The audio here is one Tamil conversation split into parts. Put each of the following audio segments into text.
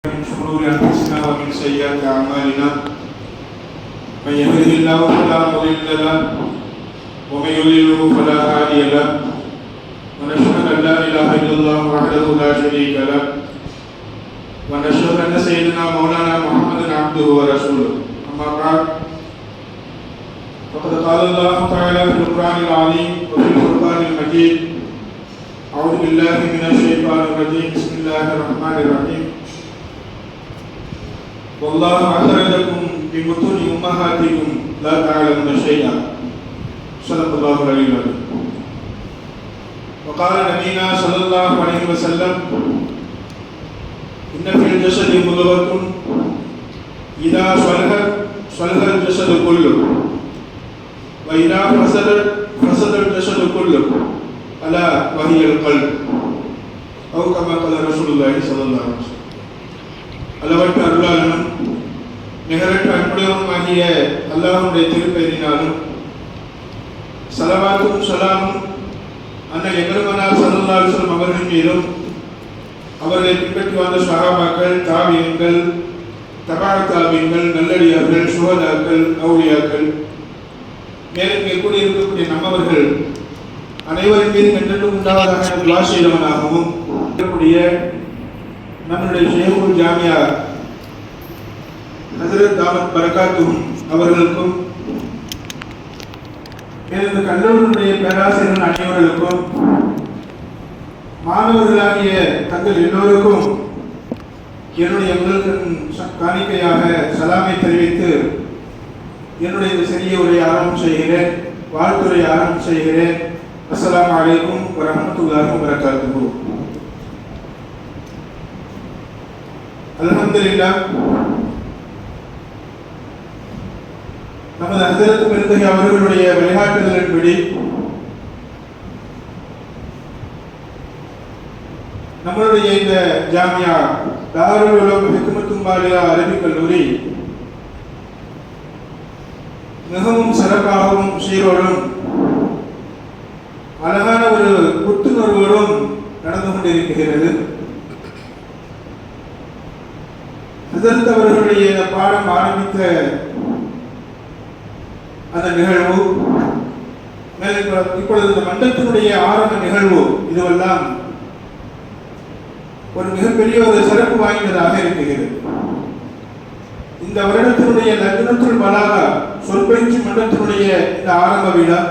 من شرور أنفسنا ومن سيئات أعمالنا من يهده الله فلا مضل له ومن يضلل فلا هادي له ونشهد أن لا إله إلا الله وحده لا شريك له ونشهد أن سيدنا مولانا محمدا عبده ورسوله أما بعد فقد قال الله تعالى في القرآن العظيم وفي الفرقان المجيد أعوذ بالله من الشيطان الرجيم بسم الله الرحمن الرحيم والله أخرجكم من بطون أمهاتكم لا تعلمون شيئا صدق الله العلي العظيم وقال نبينا صلى الله عليه وسلم إن في الجسد مضغة إذا صلح الجسد كله وإذا فسد الجسد كله ألا وهي القلب أو كما قال رسول الله صلى الله عليه وسلم அளவற்ற அருளாளனும் நிகரற்ற அன்புடையவனுமாகிய அல்லாஹ்வுடைய திருப்பெயரினாலும் ஸலவாத்தும் ஸலாமும் அண்ணல் எம்பெருமானார் ஸல்லல்லாஹு அலைஹி வஸல்லம் அவர்கள் மீதும் அவர்களை பின்பற்றி வந்த சஹாபாக்கள் தாபியீன்கள் தபஅத் தாபியீன்கள் நல்லடியார்கள் சுஹதாக்கள் அவுலியாக்கள் மேலும் எப்படி இருக்கக்கூடிய நம்மவர்கள் அனைவரின் மீதும் என்றென்றும் உண்டாவதாக துஆ செய்தவனாகவும் இருக்கக்கூடிய நம்முடைய ஷேகுல் ஜாமியா ஹஜ்ரத் தாமத் பரகாத்துஹும் அவர்களுக்கும் இந்த கல்லூரியுடைய பேராசிரியர்கள் அனைவர்களுக்கும் மாணவர்களாகிய தங்கள் எல்லோருக்கும் என்னுடைய முதல் காணிக்கையாக சலாமை தெரிவித்து என்னுடைய இந்த சிறிய உரையை ஆரம்பம் செய்கிறேன், வாழ்த்துரை ஆரம்பம் செய்கிறேன். அஸ்ஸலாமு அலைக்கும் வரஹ்மத்துல்லாஹி வபரகாத்துஹு. அல்ஹம்துலில்லாஹ், நமது ஹஜ்ரத் பெருந்தகை அவர்களுடைய வழிகாட்டுதலின்படி நம்மளுடைய இந்த ஜாமியா தாருல் உலூம் ஹிக்மத்துல் பாலியா அரபிக் கல்லூரி மிகவும் சிறப்பாகவும் சீரோடும் அழகான ஒரு புத்துணர்வோடும் நடந்து கொண்டிருக்கிறது. ஹஜ்ரத் அவர்களுடைய பாடம் ஆரம்பித்த அந்த நிகழ்வு, இப்பொழுது இந்த மண்டலத்தினுடைய ஆரம்ப நிகழ்வு, இதுவெல்லாம் ஒரு மிகப்பெரிய ஒரு சிறப்பு வாய்ந்ததாக இருக்கிறது. இந்த வருடத்தினுடைய லக்னத்துல் பலாகா சொற்பயிற்சி மண்டலத்தினுடைய இந்த ஆரம்ப விழா,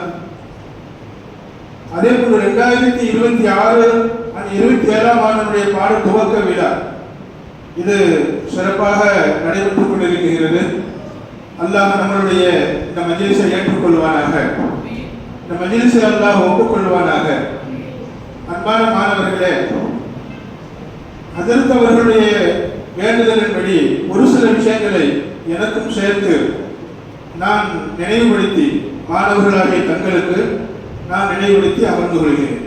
அதே போன்று 2026 and 27ஆம் ஆண்டினுடைய பாட துவக்க விழா இது சிறப்பாக நடைபெற்றுக் கொண்டிருக்கிறது. அல்லாஹ் நம்மளுடைய இந்த மஜ்லிஸை ஏற்றுக்கொள்வானாக, இந்த மஜ்லிஸை அல்லாஹ் ஒப்புக்கொள்வானாக. அன்பான மாணவர்களே, ஹஜ்ரத் அவர்களுடைய வேண்டுதலின்படி ஒரு சில விஷயங்களை எனக்கும் சேர்த்து நான் நினைவுபடுத்தி மாணவர்களாகிய தங்களுக்கு நான் நினைவுபடுத்தி அமர்ந்து கொள்கிறேன்.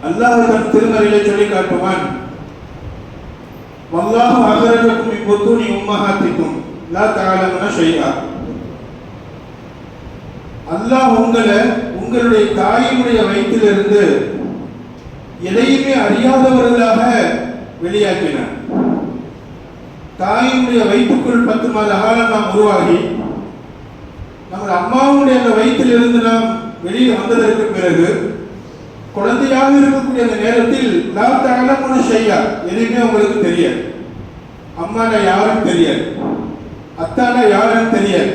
அல்லாஹ் தன் திருமறையிலே சொல்லி காட்டுவான், வல்லாஹு அஹ்ரஜக்கும் மின் புத்தூனி உம்மஹாத்திக்கும் லா தஅலமுன ஷைஆ. அல்லாஹ் உங்களை உங்களுடைய தாயினுடைய வயிற்றிலிருந்து எதையுமே அறியாதவர்களாக வெளியாக்கினார். தாயினுடைய வயிற்றுக்குள் 10 மாத காலம் நாம் உருவாகி நமது அம்மாவுடைய அந்த வயிற்றிலிருந்து நாம் வெளியே வந்ததற்கு பிறகு குழந்தையாக இருக்கக்கூடிய அந்த நேரத்தில் லா தஅலமுன ஷைஆ, எதுவுமே உங்களுக்கு தெரியாது. அம்மானா யாரும் தெரியாது, அத்தானா யாரும் தெரியாது,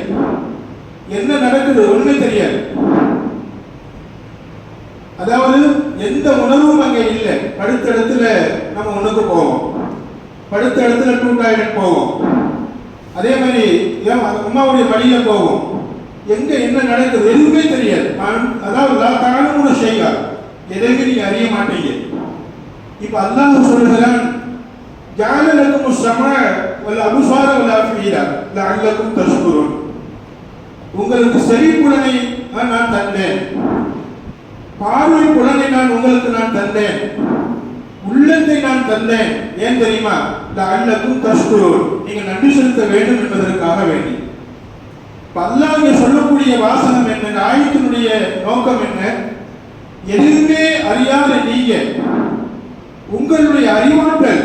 என்ன நடக்குது ஒண்ணுமே தெரியாது. அதாவது எந்த உணர்வும் அங்கே இல்லை. படுத்த இடத்துல நம்ம உணவுக்கு போவோம், படுத்த இடத்துல டாய்லெட் போவோம், அதே மாதிரி அம்மாவுடைய வழியில போவோம். எங்க என்ன நடக்குது எதுவுமே தெரியாது. அதாவது லா தஅலமுன ஷைஆ, எதையுமே நீங்க அறிய மாட்டீங்க. இப்ப அல்லாஹ் சொல்லுகிறான், ஜஅல லக்குமுஸ் ஸமஅ வல் அப்சார வல் அஃபீதா லஅல்லக்கும் தஷ்குரூன். உங்களுக்கு செவி புலனை நான் தந்தேன், பார்வை புலனை நான் உங்களுக்கு நான் தந்தேன், உள்ளத்தை நான் தந்தேன். ஏன் தெரியுமா? லஅல்லக்கும் தஷ்குரூன், நீங்க நன்றி செலுத்த வேண்டும் என்பதற்காக வேண்டி. அல்லாஹ் இங்க சொல்லக்கூடிய வாசகம் என்ன, ஆயத்தினுடைய நோக்கம் என்ன? எதுவுமே அறியாத நீங்க உங்களுடைய அறிவாற்றல்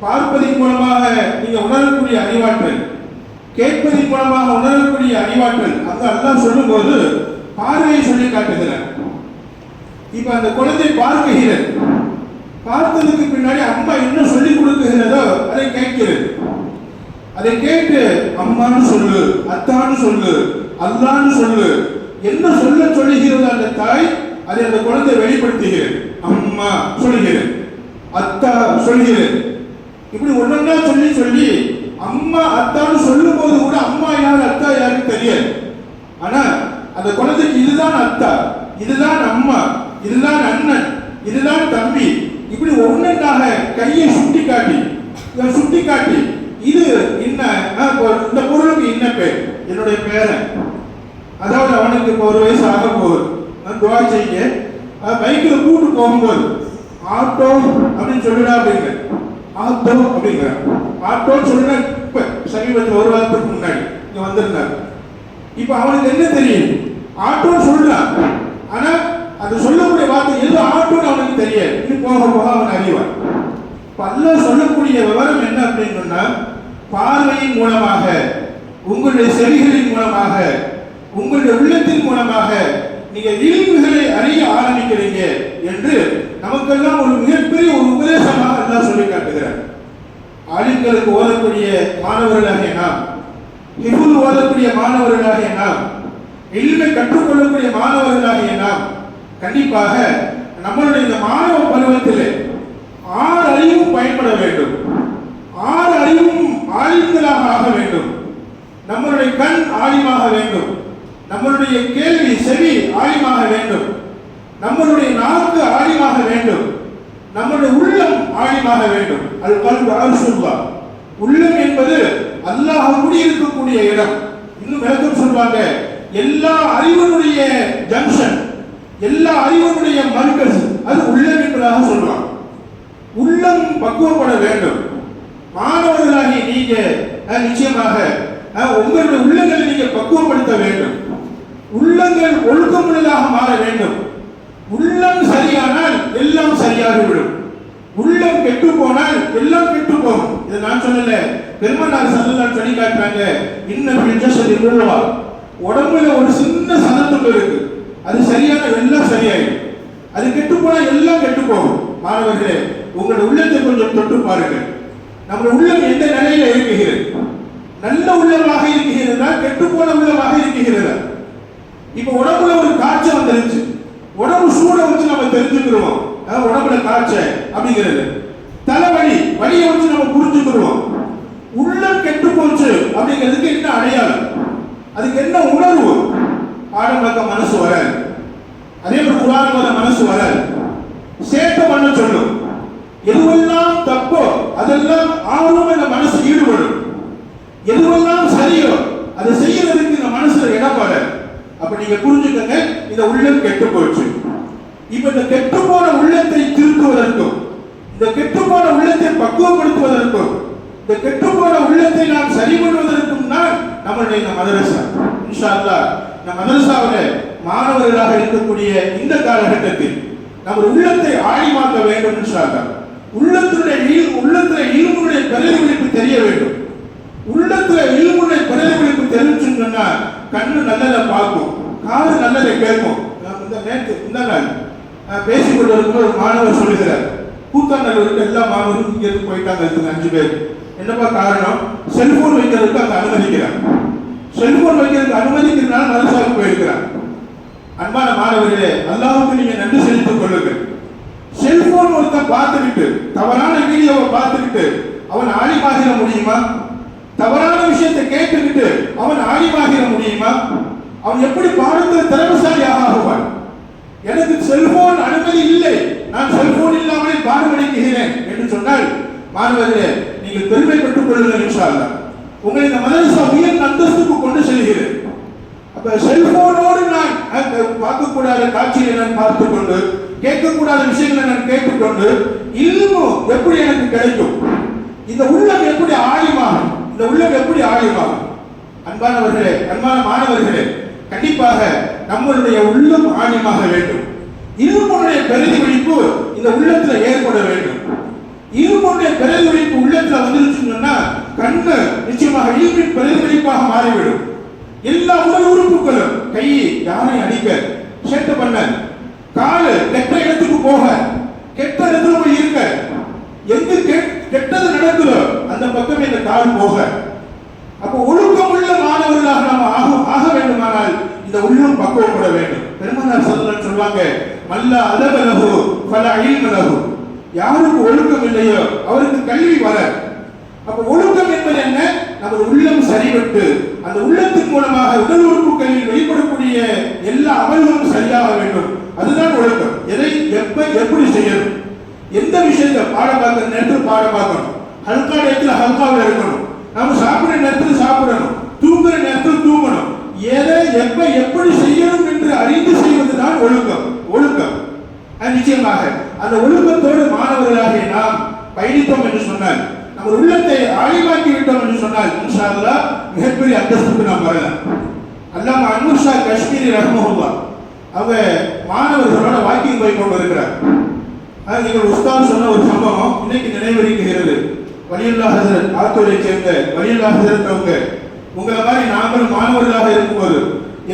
பார்ப்பதன் மூலமாக நீங்க உணரக்கூடிய அறிவாற்றல், கேட்பதன் மூலமாக உணரக்கூடிய அறிவாற்றல். அங்க அல்லாஹ் சொல்லும்போது பார்வையை சொல்லி காட்டுகிறார். இப்ப அந்த குழந்தை பார்க்கிறது, பார்த்ததுக்கு பின்னாடி அம்மா என்ன சொல்லி கொடுக்குகிறதோ அதை கேட்கிறது. அதை கேட்டு அம்மான்னு சொல்லு, அத்தான்னு சொல்லு, அல்லான்னு சொல்லு, என்ன சொல்லுகிறது அந்த தாய், அதை அந்த குழந்தை வெளிப்படுத்துகிறது. அம்மா சொல்லுகிறது, அத்தா சொல்லுகிறது. இப்படி ஒன்னொன்னா சொல்லி சொல்லி அம்மா அத்தான்னு சொல்லும் போது கூட அம்மா யார் அத்தா யாருக்கு தெரியாது. ஆனா அந்த குழந்தைக்கு இதுதான் அத்தா, இதுதான் அம்மா, இதுதான் அண்ணன், இதுதான் தம்பி, இப்படி ஒன்னொன்றாக கையை சுட்டி காட்டி இது என்ன, இந்த பொருளுக்கு என்ன பேர், என்னுடைய பேரன், அதாவது அவனுக்கு இப்போ 1 வயசு ஆக போகுது, துவா செய்ய பைக்கில் கூட்டு போகும்போது ஆட்டோ அப்படின்னு சொல்லுடா அப்படிங்க, ஆட்டோ அப்படிங்கிற ஆட்டோன்னு சொல்லுனா. இப்ப சமீபத்தில் 1 வாரத்துக்கு முன்னாடி இங்க வந்திருந்தாங்க. இப்ப அவனுக்கு என்ன தெரியும், ஆட்டோன்னு சொல்றான். ஆனா அது சொல்லக்கூடிய வார்த்தை எது ஆட்டோன்னு அவனுக்கு தெரியாது. இது போக போக அவன் அறிவான். அல்லாஹ் சொல்லக்கூடிய விவரம் என்ன அப்படின்னு சொன்னா, பார்வையின் மூலமாக, உங்களுடைய செவிகளின் மூலமாக, உங்களுடைய உள்ளத்தின் மூலமாக நீங்க இல்முகளை அறிய ஆரம்பிக்கிறீங்க என்று நமக்கெல்லாம் ஒரு மிகப்பெரிய ஒரு உபதேசமாக அல்லாஹ் சொல்லி காட்டுகிறார். ஆலிம்களுக்கு ஓதக்கூடிய மாணவர்களாகிய நாம், ஹிஃபுல் ஓதக்கூடிய மாணவர்களாகிய நாம், இல்மை கற்றுக்கொள்ளக்கூடிய மாணவர்களாகிய நாம் கண்டிப்பாக நம்மளுடைய இந்த மாணவ பருவத்திலே 6 அறிவும் பயன்பட வேண்டும். 6 அறிவும் ஆலிம்களாக ஆக வேண்டும். நம்மளுடைய கண் ஆலிமாக வேண்டும், நம்மளுடைய கேள்வி செவி ஆலிமாக வேண்டும், நம்மளுடைய நாக்கு ஆலிமாக வேண்டும், நம்முடைய உள்ளம் ஆலிமாக வேண்டும். அல் கல்பு அர்ஷுல்லாஹ், உள்ளம் என்பது அல்லாஹ் குடியிருக்கக்கூடிய இடம். இன்னும் விளக்கம் சொல்வாங்க, எல்லா அறிவனுடைய ஜங்ஷன், எல்லா அறிவனுடைய மர்கஸ் அது உள்ளம் என்பதாக சொல்வாங்க. உள்ளம் பக்குவப்பட வேண்டும். மாணவர்களாகி நீங்க நிச்சயமாக உங்களுடைய உள்ளங்களை நீங்க பக்குவப்படுத்த வேண்டும். உள்ளங்கள் ஒழுக்கமுள்ளதாக மாற வேண்டும். உள்ளம் சரியானால் எல்லாம் சரியாகிவிடும். உள்ளம் கெட்டு போனால் எல்லாம் கெட்டு போகும். இதை நான் சொல்லல, பெருமானார் ஸல்லல்லாஹு சொல்லி காட்டுறாங்க. இன்னபில் ஜஸதி முல்லா, உடம்புல ஒரு சின்ன சதத்துண்டு இருக்கு, அது சரியான எல்லாம் சரியாயிடும். அது கெட்டு போனா எல்லாம் கெட்டு போகும். மாணவர்களே, உங்களுடைய உள்ளத்தை கொஞ்சம் தொட்டு பாருங்கள். நம்முடைய உள்ளம் எந்த நிலையில இருக்கிறது? நல்ல உள்ளமாக இருக்கிறதா, கெட்டு போன உள்ளமாக இருக்கிறதா? இப்ப உடம்புல ஒரு காய்ச்சல் வந்துருச்சு, உடம்பு சூட வச்சு நம்ம தெரிஞ்சுக்கிறோம் உடம்புல காய்ச்சல் அப்படிங்கிறது. தலைவலி, வலியை வச்சு நம்ம புரிஞ்சுக்கிறோம். உள்ளம் கெட்டு போச்சு அப்படிங்கிறதுக்கு என்ன அடையாளம், அதுக்கு என்ன உணர்வு? பாடம் பார்க்க மனசு வராது, அதே மாதிரி குர்ஆன் ஓத மனசு வராது, சேட்டை பண்ண சொல்லும். எதுவெல்லாம் தப்போ அதெல்லாம் ஆர்வம் இந்த மனசு ஈடுபடும். எதுவெல்லாம் சரியோ அதை செய்யறதுக்கு இந்த மனசுல இடம் வர. அப்ப நீங்க புரிஞ்சுக்கங்க, இந்த உள்ளம் கெட்டு போச்சு. இப்ப இந்த கெட்டு போன உள்ளத்தை திருத்துவதற்கும், இந்த கெட்டு போன உள்ளத்தை பக்குவப்படுத்துவதற்கும், இந்த கெட்டு போன உள்ளத்தை நாம் சரி பண்ணுவதற்கும் தான் நம்மளுடைய இந்த மதரசா. இன்ஷா அல்லாஹ் இந்த மதரசாவில் மாணவர்களாக இருக்கக்கூடிய இந்த காலகட்டத்தில் நம்ம உள்ளத்தை ஆழிமாக்க வேண்டும். இன்ஷா அல்லாஹ் உள்ளத்துடைய இல்முடைய பிரதிபலிப்பு தெரிய வேண்டும். உள்ளத்துல இல்முடைய பிரதிபலிப்பு தெரிஞ்சுன்னா கண்ணு நல்லதை பார்க்கும், காது நல்லதை கேட்கும். இந்த நாள் பேசிக்கொண்டு இருக்கும்போது ஒரு மாணவர் சொல்லுகிறார், கூத்தாண்டூருக்கு எல்லா மாணவரும் இங்க இருந்து போயிட்டாங்க 5 பேர். என்னப்பா காரணம்? செல்போன் வைக்கிறதுக்கு அங்க அனுமதிக்கிறார். செல்போன் வைக்கிறதுக்கு அனுமதிக்கிறதுனால மதரசாவுக்கு போயிருக்கிறார். அன்பான மாணவர்களே, அல்லாஹ்வுக்கு நீங்க நன்றி செலுத்திக் கொள்ளுங்கள். செல்போன் ஒருத்தன் பார்த்துக்கிட்டு, தவறான வீடியோவை பார்த்துக்கிட்டு அவன் ஆலிமாகிற முடியுமா? தவறான விஷயத்தை கேட்டுக்கிட்டு அவன் ஆலிமாகிற முடியுமா? அவன் எப்படி பாடத்தில் திறமைசாலியாக ஆகுவான்? எனக்கு செல்போன் அனுமதி இல்லை, நான் செல்போன் இல்லாமலே பாடமளிக்கிறேன் என்று சொன்னால் மாணவர்களே, நீங்கள் பெருமைப்பட்டுக் கொள்ளுங்கள். இன்ஷா அல்லாஹ் உங்களை இந்த மதரசா உயர் அந்தஸ்துக்கு கொண்டு செல்கிறேன். அப்ப செல்போனோடு நான் பார்க்கக்கூடாத காட்சியை நான் பார்த்துக் கொண்டு, கேட்கக்கூடாத விஷயங்களை நான் கேட்டுக்கொண்டு இல்மு எப்படி எனக்கு கிடைக்கும்? இந்த உள்ளம் எப்படி ஆழிமாகும்? இந்த உள்ளம் எப்படி ஆழிமாகும்? அன்பானவர்களே, அன்பான மாணவர்களே, கண்டிப்பாக நம்மளுடைய உள்ளம் ஆழிமாக வேண்டும். இல்முடைய பிரதிபலிப்பு இந்த உள்ளத்தில் ஏற்பட வேண்டும். இல்முடைய பிரதிபலிப்பு உள்ளத்தில் கெட்டது நடக்குதோ அந்த பக்கம் இந்த கால் போக. அப்போ ஒழுக்கமுள்ள மாணவர்களாக நாம் ஆக வேண்டுமானால் இந்த உள்ளம் பக்குவப்பட வேண்டும். பெருமானார் ஸல்லல்லாஹு சொல்வாங்க, மல்லா அதபலஹு ஃபலா இல்ம லஹு. யாருக்கு ஒழுக்கம் இல்லையோ அவருக்கு கல்வி வர. அப்ப ஒழுக்கம் என்பது என்ன? நமது உள்ளம் சரிபட்டு அந்த உள்ளத்தின் மூலமாக உடல் உறுப்புகளில் வெளிப்படக்கூடிய எல்லா அமல்களும் சரியாக வேண்டும். அதுதான் ஒழுக்கம். எதை எப்ப எப்படி செய்யணும், எந்த விஷயத்தை பாடம் பார்க்கிற நேரத்தில் பாடம் பார்க்கணும், ஹல்கா நேரத்தில் ஹல்காவில் இருக்கணும், நாம சாப்பிடுற நேரத்தில் சாப்பிடணும், தூங்குற நேரத்தில் தூங்கணும், எதை எப்ப எப்படி செய்யணும் என்று அறிந்து செய்வதுதான் ஒழுக்கம். ஒழுக்கம் நிச்சயமாக அந்த ஒழுக்கத்தோடு மாணவர்களாகிய நாம் பயணித்தோம் என்று சொன்னால், நம்ம உள்ளத்தை ஆழிமாக்கி விட்டோம் என்று சொன்னால் இன்ஷா அல்லாஹ் மிகப்பெரிய அந்தஸ்துக்கு நாம் வரலாம். அல்லாமா அன்வர் ஷா காஷ்மீரி ரஹ்மஹுல்லாஹ் அவங்க மாணவர்களோட வாக்கிங் போய் கொண்டு இருக்கிறார். நீங்கள் உஸ்தாத் சொன்ன ஒரு சம்பவம் இன்னைக்கு நினைவரிக்கிறது. வலியுல்லாஹ் ஹஸரத் ஆத்தூரை சேர்ந்த வலியுல்லாஹ் ஹஸரத் அவங்க உங்களை மாதிரி நாங்களும் மாணவர்களாக இருக்கும்போது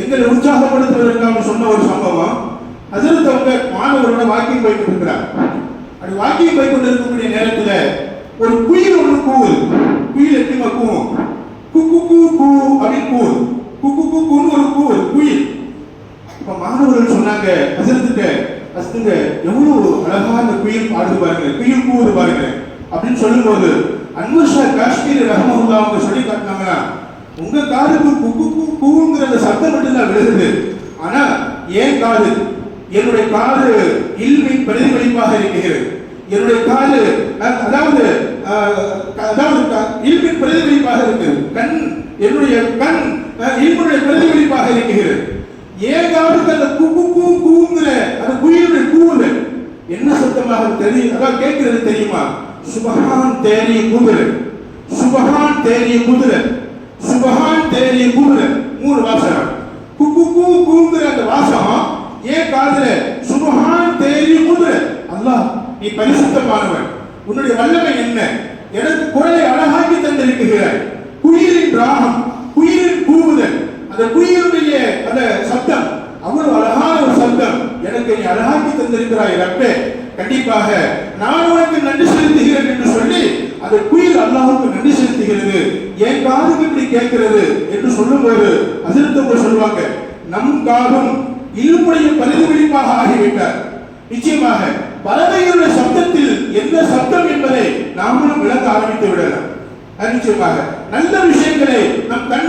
எங்களை உற்சாகப்படுத்துவதற்காக சொன்ன ஒரு சம்பவம். ஹஸரத் அவங்க மாணவரோட வாக்கிங் போய் கொண்டிருக்கிறார். அப்படி வாக்கிங் போய் கொண்டு இருக்கக்கூடிய நேரத்தில் ஒரு குயில் ஒன்று கூவுது. குயில் எப்படி கூவும்? குக்கு கூ கூ அப்படின்னு கூவுது. குக்கு கூ கூன்னு ஒரு கூவுது குயில். இப்ப மாணவர்கள் சொன்னாங்க ஹஸரத்துக்கு, ஹஸரத்துங்க எவ்வளவு அழகா அந்த குயில் பாடுது பாருங்க, குயில் கூவுது பாருங்க அப்படின்னு சொல்லும்போது அன்வர் ஷா காஷ்மீரி ரஹ்மஹுல்லாஹ் அவங்க சொல்லி காட்டினாங்கன்னா, உங்க காதுக்கு குக்கு கூ கூங்கிற அந்த சத்தம் மட்டும்தான் விழுகுது, ஆனா ஏன் காது, என்னுடைய காது இல்மின் பிரதிபலிப்பாக இருக்கிறது. என்னுடைய காது அதாவது இல்மின் பிரதிபலிப்பாக இருக்கிறது. கண், என்னுடைய கண் இல்முடைய பிரதிபலிப்பாக இருக்கிறது. ஏன் காதுக்கு அந்த குக்கு கூ கூங்கிற அந்த குயிலுடைய கூவுல என்ன சத்தமாக தெரியும், அதான் கேட்கிறது தெரியுமா? சுபஹான் தேரிய குதிரை, சுபஹான் தேரிய குதிரை, சுபஹான் தேரிய குதிரை. 3 வாசகம். குக்கு கூ கூங்கிற அந்த வாசகம் ஏன் காதுல சுபஹான் தேரிய குதிரை. அல்லாஹ் நீ பரிசுத்தமானவன், உன்னுடைய வல்லமை என்ன, எனக்கு குரலை அழகாக்கி தந்திருக்கிறாய். குயிலின் ராகம், குயிலின் கூவுதல், அந்த குயிலுடைய அந்த சத்தம் அவ்வளவு அழகான ஒரு சத்தம், எனக்கு நீ அழகாக்கி தந்திருக்கிறாய் ரப்பே, கண்டிப்பாக நான் உனக்கு நன்றி செலுத்துகிறேன் என்று சொல்லி அந்த குயில் அல்லாஹ்வுக்கு நன்றி செலுத்துகிறது. என் காதுக்கு இப்படி கேட்கிறது என்று சொல்லும்போது ஹஸரத் சொல்வாங்க, நம் காதும் இல்முடைய பிரதிபலிப்பாக ஆகிவிட்டார். நிச்சயமாக பறவைகளுடைய சப்தத்தில் என்ன சப்தம் என்பதை நாமளும் விளக்க ஆரம்பித்து விடலாம். நிச்சயமாக நல்ல விஷயங்களை நம் கண்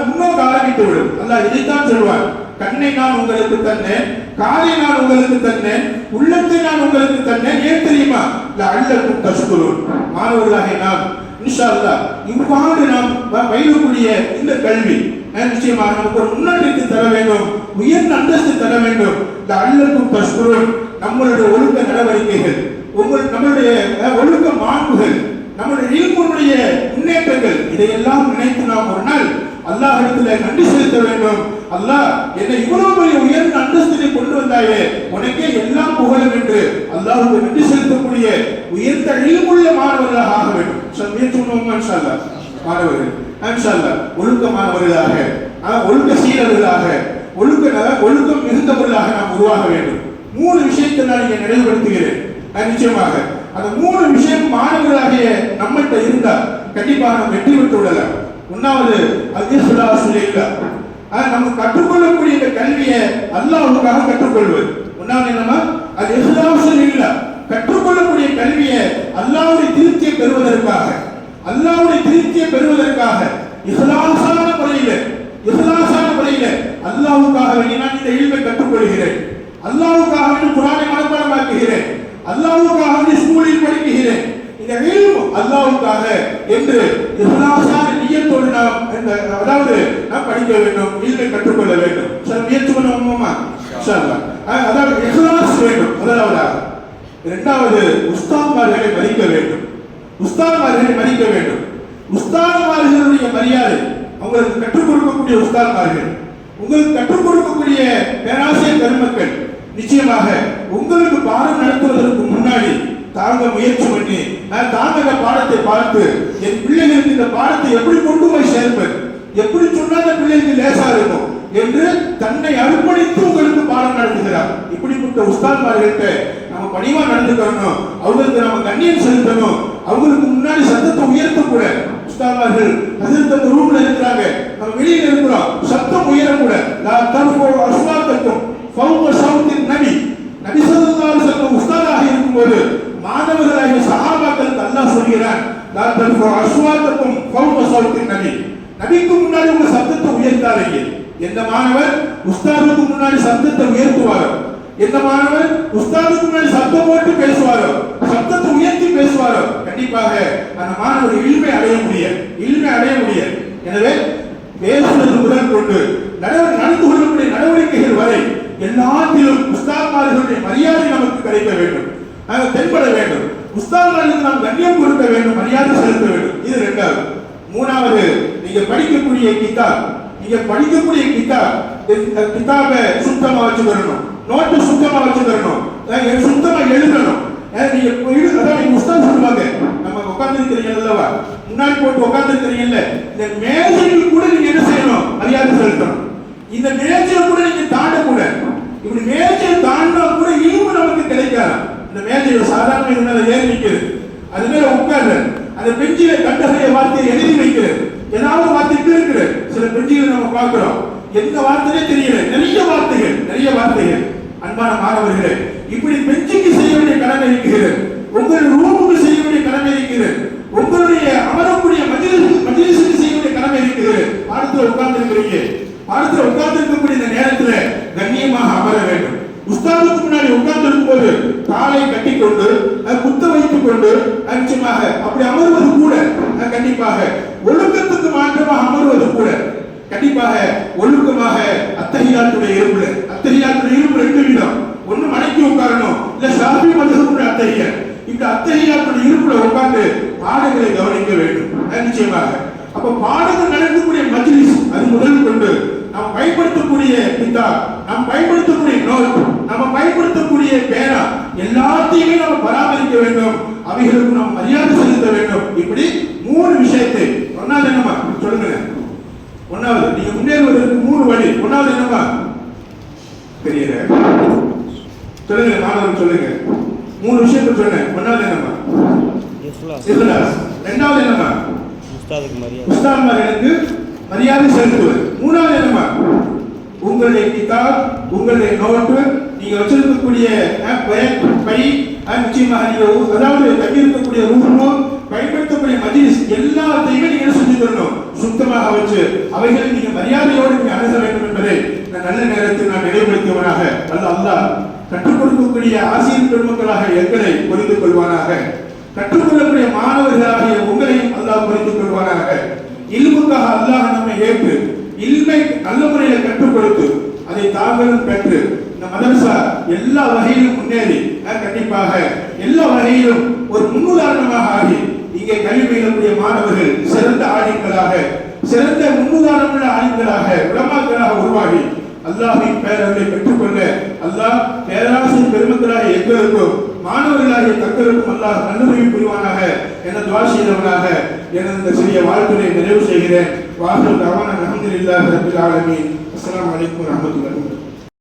முன்னோக்க ஆரம்பித்து விடும். அல்லாஹ் இதைத்தான் சொல்வார், கண்ணை நான் உங்களுக்கு தந்தேன், காதை நான் உங்களுக்கு தந்தேன், உள்ளத்தை நான் உங்களுக்கு தந்தேன். ஏன் தெரியுமா? லஅல்லக்கும் தஷ்குரூன். மாணவர்களாகிய நாம் இன்ஷா அல்லாஹ் இவ்வாறு நாம் பயிலக்கூடிய இந்த கல்வி நிச்சயமாக நமக்கு ஒரு முன்னேற்றத்தை தர வேண்டும், உயர்ந்த அந்தஸ்து தர வேண்டும். லஅல்லக்கும் தஷ்குரூன். நம்மளுடைய ஒழுக்க நடவடிக்கைகள், நம்மளுடைய ஒழுக்க மாண்புகள், நம்முடைய இல்முடைய முன்னேற்றங்கள், இதையெல்லாம் நினைத்து நாம் ஒரு நாள் அல்லாஹ்விடத்திலே நன்றி செலுத்த வேண்டும். அல்லாஹ் என்னை இவ்வளவு பெரிய உயர்ந்த அந்தஸ்திலே கொண்டு வந்தாயே, உனக்கே எல்லாம் புகழும் என்று அல்லாஹ்வுக்கு நன்றி செலுத்தக்கூடிய உயர்ந்த இல்முள்ள மாணவர்களாக ஆக வேண்டும். இன்ஷா அல்லாஹ் மாணவர்கள் இன்ஷா அல்லாஹ் ஒழுக்கமானவர்களாக, ஒழுக்க சீரர்களாக, ஒழுக்கம் மிகுந்தவர்களாக நாம் உருவாக வேண்டும். 3 விஷயத்தை நான் இங்கே நினைவுபடுத்துகிறேன். நிச்சயமாக அந்த 3 விஷயம் மாணவர்களாகிய நம்மகிட்ட இருந்தால் கண்டிப்பாக நாம் வெற்றி பெற்று விடலாம். ஒன்னாவது நம்ம கற்றுக்கொள்ளக்கூடிய இந்த கல்வியை அல்லாஹ்வுக்காக கற்றுக்கொள்வது. ஒன்னாவது என்னன்னா அது இஹ்லாஸுல் இல்லா, கற்றுக்கொள்ளக்கூடிய கல்வியை அல்லாஹ்வுடைய திருப்தியை பெறுவதற்காக, அல்லாஹ்வுடைய திருப்தியை பெறுவதற்காக இஹ்லாஸான முறையில் அல்லாஹ்வுக்காக வேண்டி நான் இந்த இல்மை கற்றுக்கொள்கிறேன், அல்லாஹ்வுக்காக வேண்டி குர்ஆனை மனப்பாடமாக்குகிறேன், அல்லாஹ்வுக்காக வேண்டி ஸ்கூலில் படிக்கிறேன், இந்த இல்மு அல்லாஹ்வுக்காக என்று இஹ்லாஸான நியத்தோடு நாம் அதாவது நாம் படிக்க வேண்டும், இல்மை கற்றுக்கொள்ள வேண்டும். சரி, முயற்சி பண்ணுவோமா? இன்ஷா அல்லாஹ். அதாவது இஹ்லாஸ் வேண்டும் முதலாவதாக. இரண்டாவது உஸ்தாத்மார்களை மதிக்க வேண்டும், உஸ்தாத்மார்களை மதிக்க வேண்டும். உஸ்தாத்மார்களுடைய மரியாதை, உங்களுக்கு கற்றுக் கொடுக்கக்கூடிய உஸ்தாத்மார்கள், உங்களுக்கு கற்றுக் கொடுக்கக்கூடிய பேராசிரியர் பெருமக்கள் நிச்சயமாக உங்களுக்கு பாடம் நடத்துவதற்கு முன்னாடி தாங்க முயற்சி பண்ணி தாங்க பாடத்தை பார்த்து என் பிள்ளைகளுக்கு இந்த பாடத்தை எப்படி கொண்டு போய் சேர்ப்பேன், எப்படி சொன்னா அந்த பிள்ளைகளுக்கு லேசா இருக்கும் என்று தன்னை அர்ப்பணித்து உங்களுக்கு பாடம் நடத்துகிறார். இப்படிப்பட்ட உஸ்தாத்மார்கள்ட்ட நம்ம பணிவா நடந்துக்கணும், அவங்களுக்கு நம்ம கண்ணியம் செலுத்தணும். அவங்களுக்கு முன்னாடி சத்தத்தை உயர்த்தக்கூட உஸ்தாமார்கள் ஹஜ்ரத் அந்த ரூம்ல இருக்கிறாங்க, நம்ம வெளியில இருக்கிறோம், சத்தம் உயரக்கூட. லா தர்ஃபு அஸ்வாத்தக்கும் ஃபௌக ஸௌத்தின் நபி. நபி ஸல்லல்லாஹு அலைஹி வஸல்லம் உஸ்தாதாக இருக்கும்போது மாணவர்களாகிய சஹாபாக்களுக்கு அல்லாஹ் சொல்கிறான், லா தர்ஃபு அஸ்வாத்தக்கும் ஃபௌக ஸௌத்தின் நபி. நபிக்கு முன்னாடி உங்க சத்தத்தை உயர்த்தாதீங்க. எந்த மாணவர் உஸ்தாதுக்கு முன்னாடி சத்தத்தை உயர்த்துவாரோ, எந்த மாணவர் உஸ்தாதுக்கு முன்னாடி சத்தம் போட்டு பேசுவாரோ, சத்தத்தை உயர்த்தி பேசுவாரோ, கண்டிப்பாக அந்த மாணவர் இல்மை அடைய முடியாது. எனவே பேசுவது முதல் கொண்டு நடந்து கொள்ளக்கூடிய நடவடிக்கைகள் வரை எல்லாத்திலும் உஸ்தாத்மார்களுடைய மரியாதை நமக்கு கிடைக்க வேண்டும், நாங்கள் தென்பட வேண்டும், உஸ்தாத்மார்களுக்கு நாம் கண்ணியம் கொடுக்க வேண்டும், மரியாதை செலுத்த வேண்டும். இது இரண்டாவது. மூணாவது, நீங்க படிக்கக்கூடிய கிதாபை சுத்தமா வச்சுக்கணும், நோட்டு சுத்தமா வச்சுக்கணும், சுத்தமா எழுதணும். நீங்க உஸ்தாத் சொல்லுவாங்க, நம்ம உட்கார்ந்து இருக்கிறீங்க அல்லவா, முன்னாடி போட்டு உட்கார்ந்து இருக்கிறீங்கல்ல, இந்த மேஜையில் கூட நீங்க என்ன செய்யணும், மரியாதை செலுத்தணும். இந்த மேஜையை கூட நீங்க தாண்டக்கூடாது. இப்படி மேஜையை தாண்டினா கூட இழிவு நமக்கு கிடைக்காது. இந்த மேஜையை சாதாரண இது மேல ஏறி நிற்கிறது, அது மேல உட்கார்ந்து அந்த பெஞ்சில கண்டகைய வார்த்தையை எழுதி வைக்கிறது, ஏதாவது வார்த்தை இருக்கிறது. சில பெஞ்சிகளை நம்ம பார்க்கிறோம், எந்த வார்த்தையே தெரியல, நிறைய வார்த்தைகள். அன்பான மாணவர்களே, இப்படி பெஞ்சுக்கு செய்ய வேண்டிய கடமை இருக்கிறது, உங்களுடைய ரூமுக்கு செய்ய வேண்டிய கடமை இருக்கிறது, உங்களுடைய அமரக்கூடிய மஜ்லிஸுக்கு செய்ய வேண்டிய கடமை இருக்கிறது. பாடத்துல உட்கார்ந்து இருக்கக்கூடிய இந்த நேரத்துல கண்ணியமாக அமர வேண்டும். உஸ்தாதுக்கு முன்னாடி உட்கார்ந்து இருக்கும்போது காலை கட்டிக்கொண்டு குத்த வைத்துக் கொண்டு நிச்சயமாக அப்படி அமர்வது கூட கண்டிப்பாக ஒழுக்கத்துக்கு மாற்றமாக அமர்வது கூட கண்டிப்பாக ஒழுக்கமாக அத்தஹியாத்துடைய இருப்பு ரெண்டு விதம். ஒண்ணு மடக்கி உட்காரணும், இல்ல ஷாஃபி மத்ஹபுடைய அத்தஹியாத். இந்த அத்தஹியாத்துடைய இருப்புல உட்கார்ந்து பாடங்களை கவனிக்க வேண்டும் நிச்சயமாக. அப்ப பாடங்கள் நடக்கக்கூடிய மஜ்லிஸ் அது முதல் கொண்டு நாம் பயன்படுத்தக்கூடிய கிதாப், நாம் பயன்படுத்தக்கூடிய நோட், நம்ம பயன்படுத்தக்கூடிய பேனா எல்லாத்தையுமே நம்ம பராமரிக்க வேண்டும், அவைகளுக்கு நாம் மரியாதை செலுத்த வேண்டும். இப்படி மூணு விஷயத்தை. ஒன்னாவது என்னமா சொல்லுங்க, ஒன்னாவது நீங்க முன்னேறுவதற்கு மூணு வழி. ஒன்னாவது என்னமா தெரியல, சொல்லுங்க மாணவர்கள், சொல்லுங்க. மூணு விஷயத்தை சொன்னேன். ஒன்னாவது என்னமா இஹ்லாஸ், இரண்டாவது என்னமா உஸ்தாத்மார்களுக்கு மரியாதை செலுத்துவது, மூணாவது என்னமா உங்களுடைய கிதாப், உங்களுடைய நோட்டு, நீங்க வச்சிருக்கக்கூடிய பை, நிச்சயமாக நீங்க அதாவது தங்கியிருக்கக்கூடிய ரூமோ பயன்படுத்தக்கூடிய மஜ்லிஸ் எல்லாத்தையுமே நீங்க என்ன செஞ்சு தரணும், சுத்தமாக வச்சு அவைகளை நீங்க மரியாதையோடு நீங்க அணுக வேண்டும் என்பதை நல்ல நேரத்தில் நான் நினைவுபடுத்துவனாக. அல்லாஹ் கற்றுக் கொடுக்கக்கூடிய ஆசிரியர் பெருமக்களாக எங்களை புரிந்து கொள்வானாக, கற்றுக்கொள்ளக்கூடிய மாணவர்களாகிய உங்களையும் அல்லாஹ் புரிந்து கொள்வானாக. இல்முக்காக அல்லாஹ் நம்மை ஏற்று இல்மை நல்ல முறையில் கற்றுக் கொடுத்து அதை தாங்களும் பெற்று இந்த மதரசா எல்லா வகையிலும் முன்னேறி கண்டிப்பாக எல்லா வகையிலும் ஒரு முன்னுதாரணமாக ஆகி இங்கே கல்வி பயிலக்கூடிய மாணவர்கள் சிறந்த ஆலிம்களாக, சிறந்த முன்னுதாரணமுள்ள ஆலிம்களாக, உலமாக்களாக உருவாகி அல்லாஹ்வின் பேரர்களை பெற்றுக்கொள்ள அல்லாஹ் பேராசிரியர் பெருமக்களாக எங்களுக்கும் மாணவர்களாகிய தங்களுக்கும் அல்லாஹ் நல்லுதவி புரிவானாக என துஆ செய்தவனாக எனது இந்த சிறிய வாழ்த்துரை நிறைவு செய்கிறேன். வாஹிரு தஅவானா அல்ஹம்துலில்லாஹி ரப்பில் ஆலமீன். அஸ்ஸலாமு அலைக்கும் வரஹ்மத்துல்லாஹி.